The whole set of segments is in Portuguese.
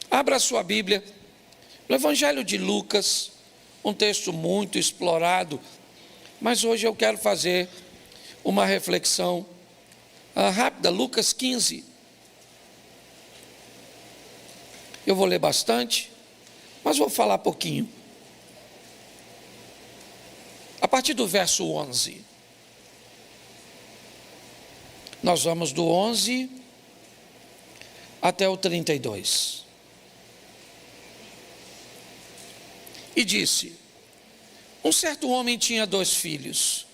Abra sua Bíblia no Evangelho de Lucas, um texto muito explorado, mas hoje eu quero fazer uma reflexão rápida. Lucas 15. Eu vou ler bastante, mas vou falar pouquinho. A partir do verso 11. Nós vamos do 11 até o 32. E disse: um certo homem tinha 2 filhos,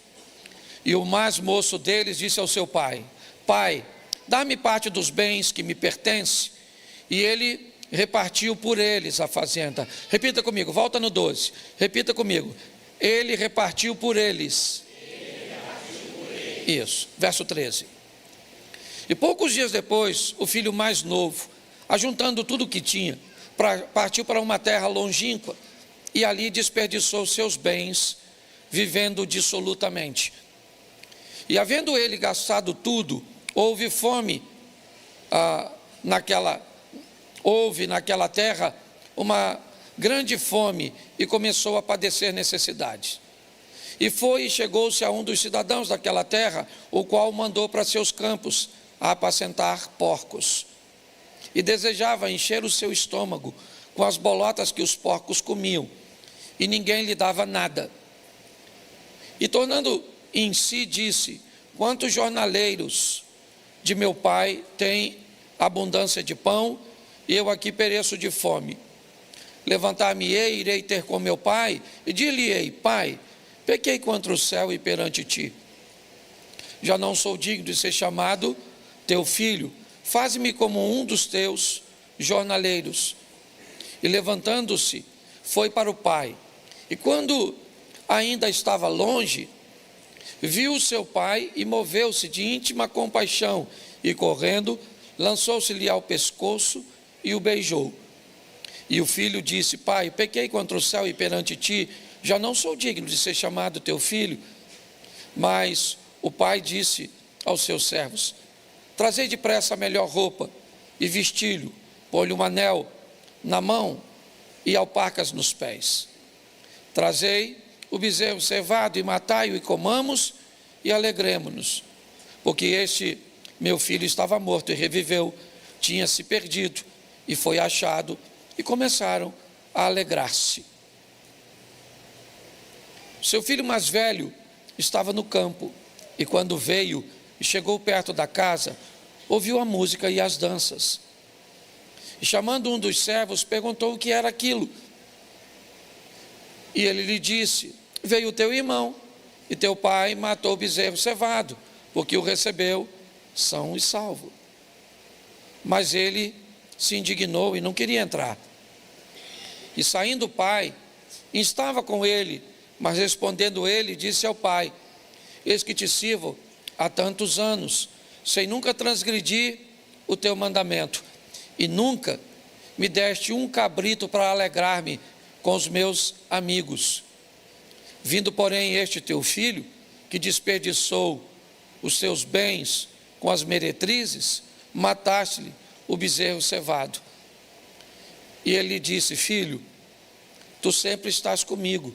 e o mais moço deles disse ao seu pai: Pai, dá-me parte dos bens que me pertence. E ele repartiu por eles a fazenda. Repita comigo, volta no 12. Repita comigo. Ele repartiu por eles. Isso, verso 13. E poucos dias depois, o filho mais novo, ajuntando tudo o que tinha, partiu para uma terra longínqua, e ali desperdiçou seus bens, vivendo dissolutamente. E havendo ele gastado tudo, houve fome naquela terra, uma grande fome, e começou a padecer necessidades. E foi e chegou-se a um dos cidadãos daquela terra, o qual mandou para seus campos a apacentar porcos. E desejava encher o seu estômago com as bolotas que os porcos comiam, e ninguém lhe dava nada. E tornando em si, disse: quantos jornaleiros de meu pai têm abundância de pão, e eu aqui pereço de fome. Levantar-me-ei, irei ter com meu pai, e dir-lhe-ei: Pai, pequei contra o céu e perante ti. Já não sou digno de ser chamado teu filho, faze-me como um dos teus jornaleiros. E levantando-se, foi para o pai. E quando ainda estava longe, viu seu pai e moveu-se de íntima compaixão, e correndo, lançou-se-lhe ao pescoço e o beijou. E o filho disse: Pai, pequei contra o céu e perante ti, já não sou digno de ser chamado teu filho. Mas o pai disse aos seus servos: trazei depressa a melhor roupa e vesti-lhe, pôr-lhe um anel na mão e alpacas nos pés. Trazei o bezerro cevado e matai-o, e comamos e alegremo-nos, porque este meu filho estava morto e reviveu, tinha se perdido e foi achado, e começaram a alegrar-se. Seu filho mais velho estava no campo, e quando veio e chegou perto da casa, ouviu a música e as danças. E chamando um dos servos, perguntou o que era aquilo. E ele lhe disse: veio o teu irmão, e teu pai matou o bezerro cevado, porque o recebeu são e salvo. Mas ele se indignou e não queria entrar. E saindo o pai, estava com ele, mas respondendo ele, disse ao pai: eis que te sirvo há tantos anos, sem nunca transgredir o teu mandamento, e nunca me deste um cabrito para alegrar-me com os meus amigos. Vindo, porém, este teu filho, que desperdiçou os seus bens com as meretrizes, mataste-lhe o bezerro cevado. E ele lhe disse: filho, tu sempre estás comigo,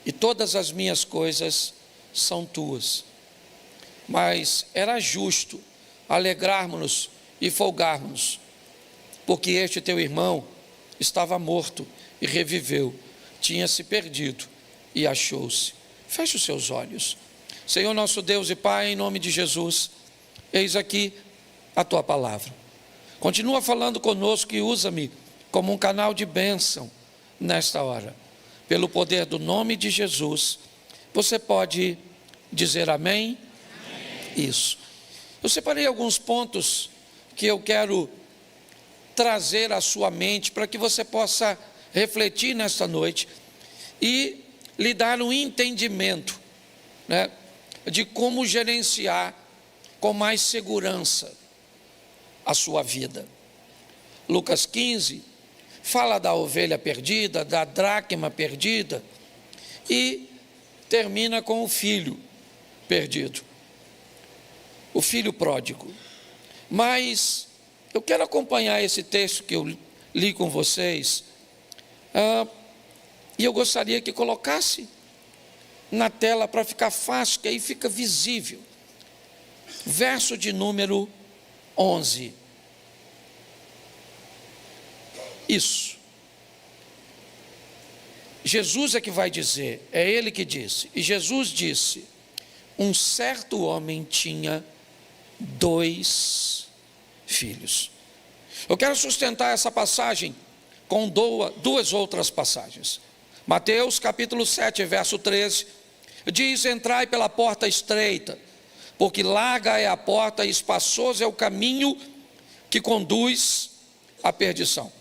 e todas as minhas coisas são tuas. Mas era justo alegrarmos-nos e folgarmos-nos, porque este teu irmão estava morto e reviveu, tinha se perdido e achou-se. Feche os seus olhos. Senhor nosso Deus e Pai, em nome de Jesus, eis aqui a tua palavra. Continua falando conosco e usa-me como um canal de bênção nesta hora. Pelo poder do nome de Jesus, você pode dizer amém? Amém. Isso. Eu separei alguns pontos que eu quero trazer à sua mente para que você possa refletir nesta noite e lhe dar um entendimento, de como gerenciar com mais segurança a sua vida. Lucas 15 fala da ovelha perdida, da dracma perdida, e termina com o filho perdido, o filho pródigo. Mas eu quero acompanhar esse texto que eu li com vocês, e eu gostaria que colocasse na tela para ficar fácil, que aí fica visível. Verso de número 11. Isso. Jesus é que vai dizer, é ele que disse. E Jesus disse: um certo homem tinha 2 filhos. Eu quero sustentar essa passagem com 2 outras passagens. Mateus capítulo 7, verso 13, diz: entrai pela porta estreita, porque larga é a porta e espaçoso é o caminho que conduz à perdição.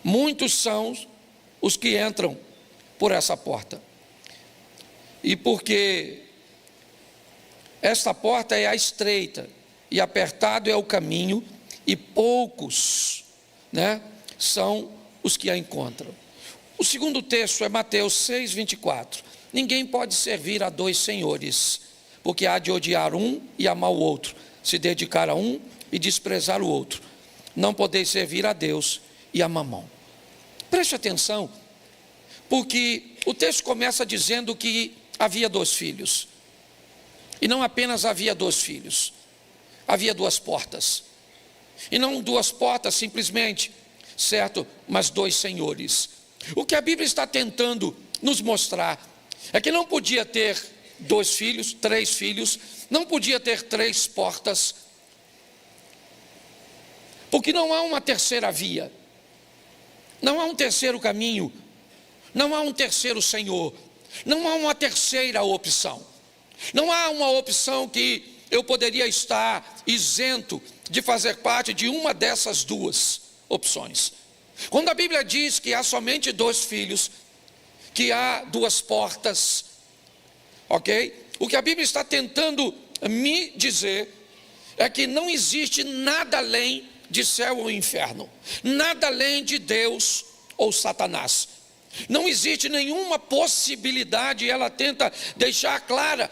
Muitos são os que entram por essa porta. E porque esta porta é a estreita e apertado é o caminho, e poucos, são os que a encontram. O segundo texto é Mateus 6, 24. Ninguém pode servir a 2 senhores, porque há de odiar um e amar o outro, se dedicar a um e desprezar o outro. Não podeis servir a Deus e a Mamão. Preste atenção, porque o texto começa dizendo que havia 2 filhos. E não apenas havia 2 filhos, havia 2 portas. E não 2 portas simplesmente, certo? Mas 2 senhores. O que a Bíblia está tentando nos mostrar é que não podia ter 2 filhos, 3 filhos, não podia ter 3 portas, porque não há uma terceira via, não há um terceiro caminho, não há um terceiro Senhor, não há uma terceira opção, não há uma opção que eu poderia estar isento de fazer parte de uma dessas 2 opções. Quando a Bíblia diz que há somente 2 filhos, que há 2 portas, ok? O que a Bíblia está tentando me dizer é que não existe nada além de céu ou inferno, nada além de Deus ou Satanás. Não existe nenhuma possibilidade, ela tenta deixar clara,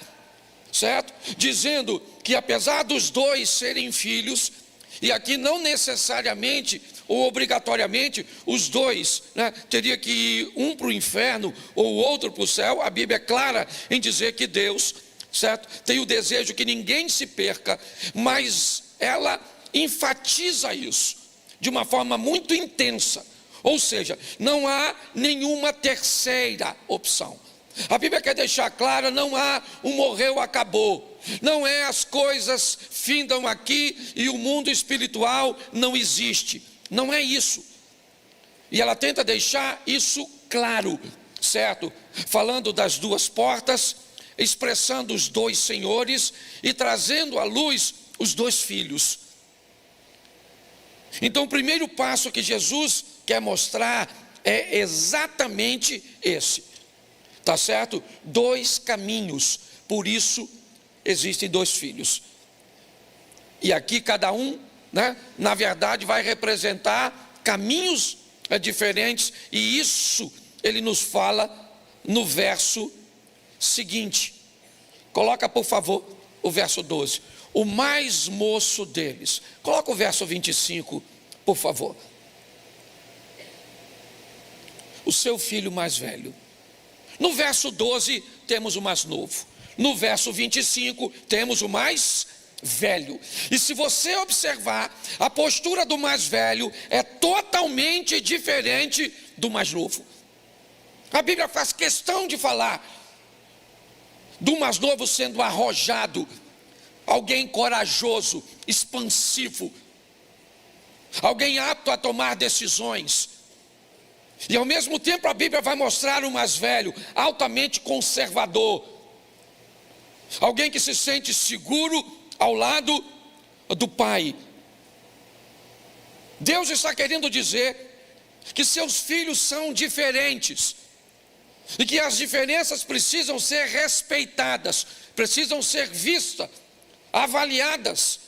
certo? Dizendo que apesar dos 2 serem filhos, e aqui não necessariamente ou obrigatoriamente os 2, teria que ir um para o inferno ou o outro para o céu. A Bíblia é clara em dizer que Deus, certo, tem o desejo que ninguém se perca, mas ela enfatiza isso de uma forma muito intensa, ou seja, não há nenhuma terceira opção. A Bíblia quer deixar clara, não há um morreu, acabou, não é as coisas findam aqui e o mundo espiritual não existe, não é isso. E ela tenta deixar isso claro, certo? Falando das 2 portas, expressando os 2 senhores e trazendo à luz os 2 filhos. Então o primeiro passo que Jesus quer mostrar é exatamente esse, tá certo? 2 caminhos, por isso existem 2 filhos. E aqui cada um, na verdade vai representar caminhos diferentes, e isso ele nos fala no verso seguinte. Coloca por favor o verso 12. O mais moço deles. Coloca o verso 25, por favor. O seu filho mais velho. No verso 12 temos o mais novo. No verso 25 temos o mais velho. E se você observar, a postura do mais velho é totalmente diferente do mais novo. A Bíblia faz questão de falar do mais novo sendo arrojado, alguém corajoso, expansivo, alguém apto a tomar decisões. E ao mesmo tempo a Bíblia vai mostrar o mais velho, altamente conservador, alguém que se sente seguro ao lado do pai. Deus está querendo dizer que seus filhos são diferentes, e que as diferenças precisam ser respeitadas, precisam ser vistas, avaliadas.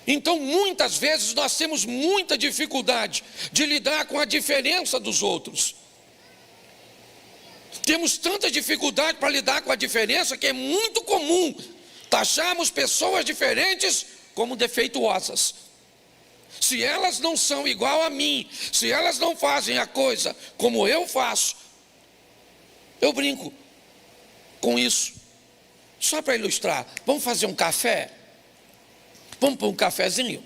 Então muitas vezes nós temos muita dificuldade de lidar com a diferença dos outros. Temos tanta dificuldade para lidar com a diferença que é muito comum taxarmos pessoas diferentes como defeituosas. Se elas não são igual a mim, se elas não fazem a coisa como eu faço, eu brinco com isso. Só para ilustrar, vamos fazer um café? Vamos pôr um cafezinho?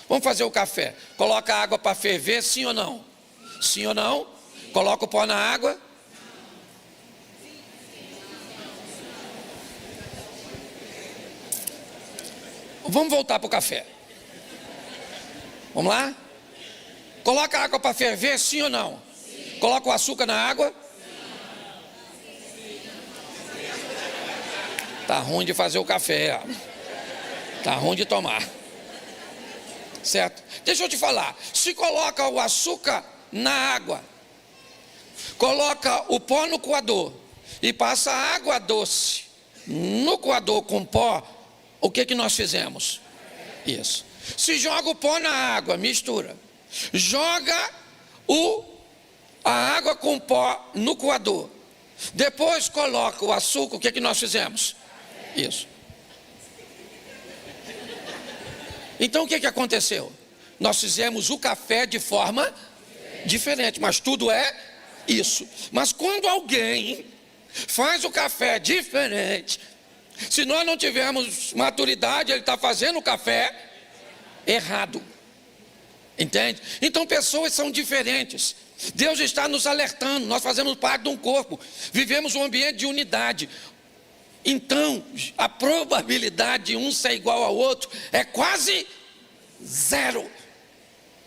Vamos fazer o café. Coloca a água para ferver, sim ou não? Sim ou não? Coloca o pó na água. Vamos voltar para o café. Vamos lá? Coloca a água para ferver, sim ou não? Sim. Coloca o açúcar na água. Tá ruim de fazer o café. Tá ruim de tomar. Certo? Deixa eu te falar. Se coloca o açúcar na água, coloca o pó no coador e passa a água doce no coador com pó, o que nós fizemos? Isso. Se joga o pó na água, mistura. Joga a água com pó no coador. Depois coloca o açúcar, o que nós fizemos? Isso. Então o que aconteceu? Nós fizemos o café de forma diferente, mas tudo é isso. Mas quando alguém faz o café diferente, se nós não tivermos maturidade, ele está fazendo o café errado. Entende? Então pessoas são diferentes. Deus está nos alertando. Nós fazemos parte de um corpo, vivemos um ambiente de unidade. Então a probabilidade de um ser igual ao outro é quase zero.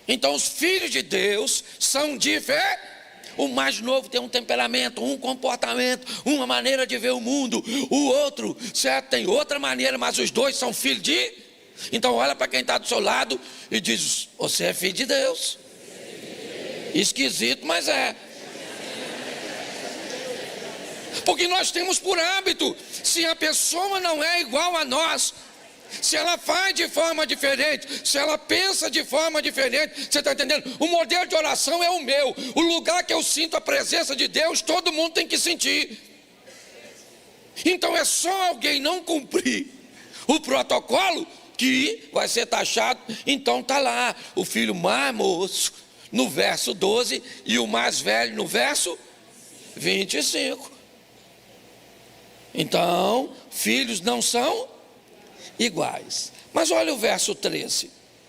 Então os filhos de Deus são diferentes. O mais novo tem um temperamento, um comportamento, uma maneira de ver o mundo. O outro, certo, tem outra maneira, mas os dois são filhos de... Então olha para quem está do seu lado e diz: você é filho de Deus. Esquisito, mas é. Porque nós temos por hábito, se a pessoa não é igual a nós, se ela faz de forma diferente, se ela pensa de forma diferente, você está entendendo? O modelo de oração é o meu. O lugar que eu sinto a presença de Deus, todo mundo tem que sentir. Então é só alguém não cumprir o protocolo que vai ser taxado. Então está lá o filho mais moço no verso 12 e o mais velho no verso 25. Então filhos não são iguais. Mas olha o verso 13.